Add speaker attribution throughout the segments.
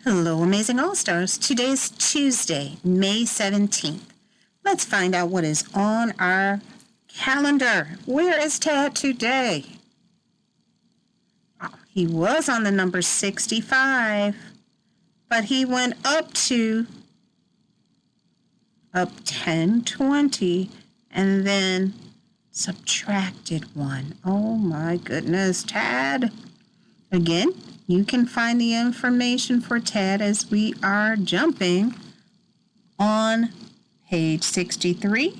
Speaker 1: Hello, Amazing All-Stars. Today is Tuesday, May 17th. Let's find out what is on our calendar. Where is Tad today? Oh, he was on the number 65, but he went up 10, 20, and then subtracted 1. Oh my goodness, Tad. Again, you can find the information for Tad as we are jumping on page 63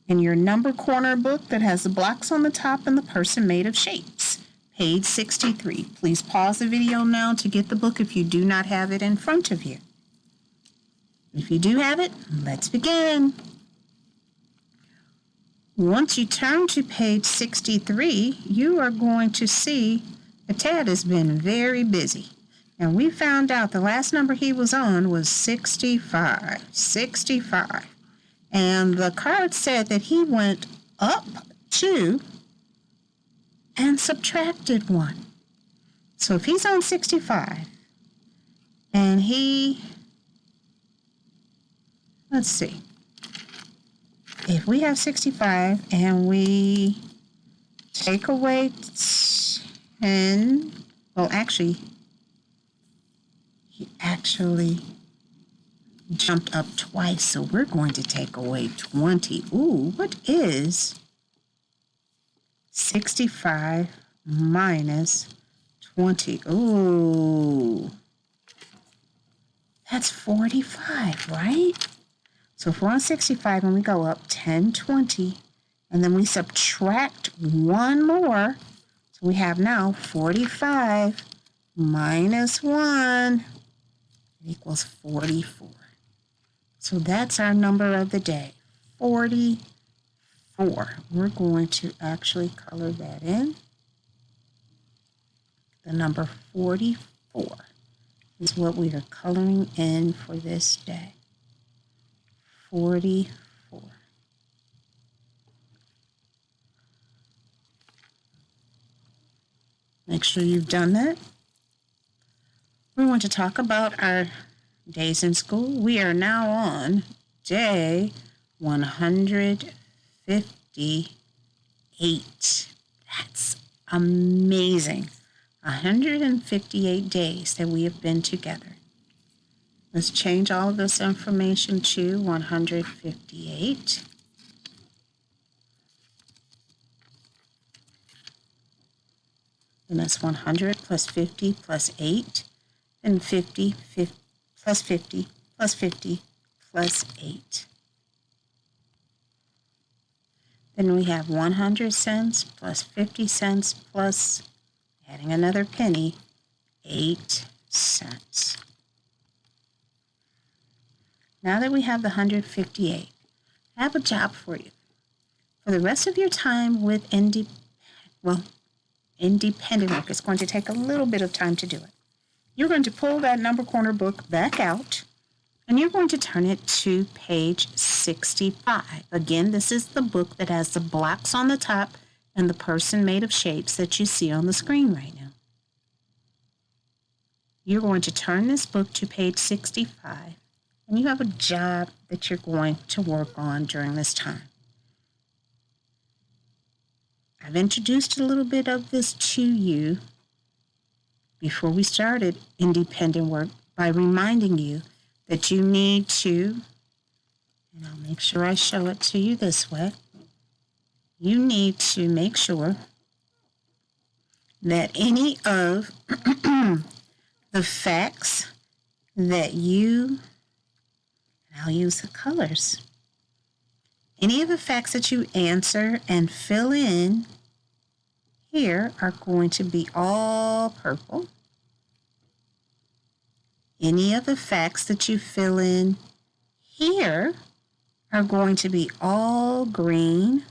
Speaker 1: in your number corner book that has the blocks on the top and the person made of shapes. Page 63. Please pause the video now to get the book if you do not have it in front of you. If you do have it, let's begin. Once you turn to page 63, you are going to see that Tad has been very busy. And we found out the last number he was on was 65. 65. And the card said that he went up 2 and subtracted 1. So if he's on 65 and let's see. If we have 65 and we take away 10, well, actually, he actually jumped up twice, so we're going to take away 20. Ooh, what is 65 minus 20? Ooh, that's 45, right? So if we're on 65 and we go up 10, 20, and then we subtract 1 more, so we have now 45 minus 1 equals 44. So that's our number of the day, 44. We're going to actually color that in. The number 44 is what we are coloring in for this day. 44. Make sure you've done that. We want to talk about our days in school. We are now on day 158. That's amazing. 158 days that we have been together. Let's change all of this information to 158. And that's 100 plus 50 plus 8, and 50 plus 50 plus 50 plus 8. Then we have 100 cents plus 50 cents plus, adding another penny, 8 cents. Now that we have the 158, I have a job for you. For the rest of your time with independent work, it's going to take a little bit of time to do it. You're going to pull that number corner book back out, and you're going to turn it to page 65. Again, this is the book that has the blocks on the top and the person made of shapes that you see on the screen right now. You're going to turn this book to page 65, and you have a job that you're going to work on during this time. I've introduced a little bit of this to you before we started independent work by reminding you that you need to, and I'll make sure I show it to you this way, you need to make sure that any of the facts that and I'll use the colors, any of the facts that you answer and fill in here are going to be all purple. Any of the facts that you fill in here are going to be all green.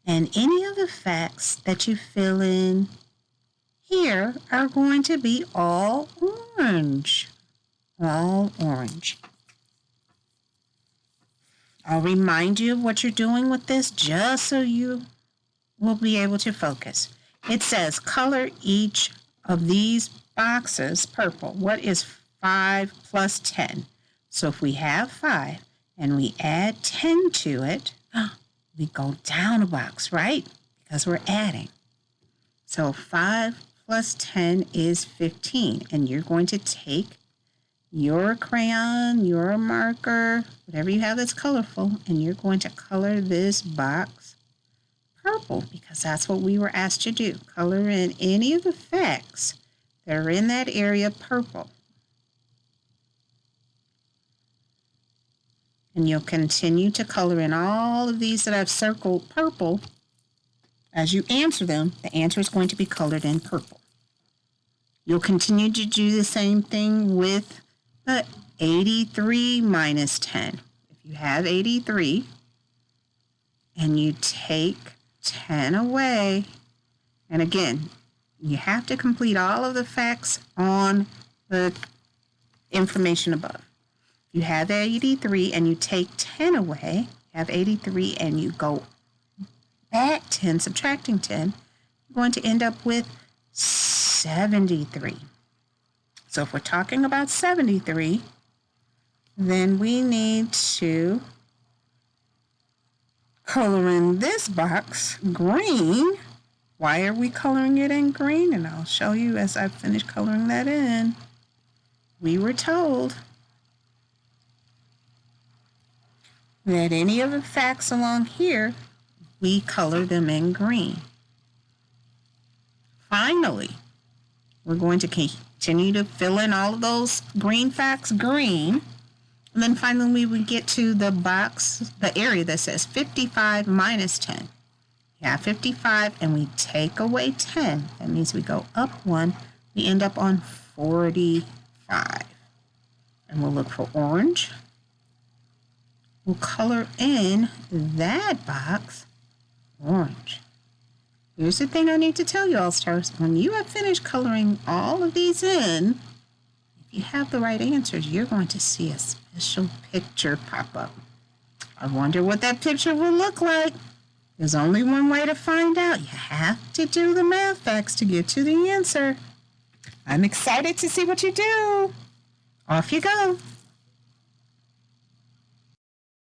Speaker 1: And any of the facts that you fill in here are going to be all orange. All orange. I'll remind you of what you're doing with this just so you will be able to focus. It says color each of these boxes, purple, what is 5 plus 10? So if we have 5 and we add 10 to it, we go down a box, right? Because we're adding. So 5 plus 10 is 15. And you're going to take your crayon, your marker, whatever you have that's colorful, and you're going to color this box purple because that's what we were asked to do. Color in any of the facts that are in that area purple. And you'll continue to color in all of these that I've circled purple. As you answer them, the answer is going to be colored in purple. You'll continue to do the same thing with the 83 minus 10. If you have 83 and you take 10 away, and again, you have to complete all of the facts on the information above. You have 83 and you take 10 away, you have 83 and you go back 10, subtracting 10, you're going to end up with 73. So if we're talking about 73, then we need to color in this box green. Why are we coloring it in green? And I'll show you as I finish coloring that in. We were told that any of the facts along here, we color them in green. Finally, we're going to continue to fill in all of those green facts green. And then finally we would get to the box, the area that says 55 minus 10. You have 55 and we take away 10. That means we go up 1. We end up on 45. And we'll look for orange. We'll color in that box orange. Here's the thing I need to tell you, All-Stars. When you have finished coloring all of these in, if you have the right answers, you're going to see a special picture pop up. I wonder what that picture will look like. There's only one way to find out. You have to do the math facts to get to the answer. I'm excited to see what you do. Off you go.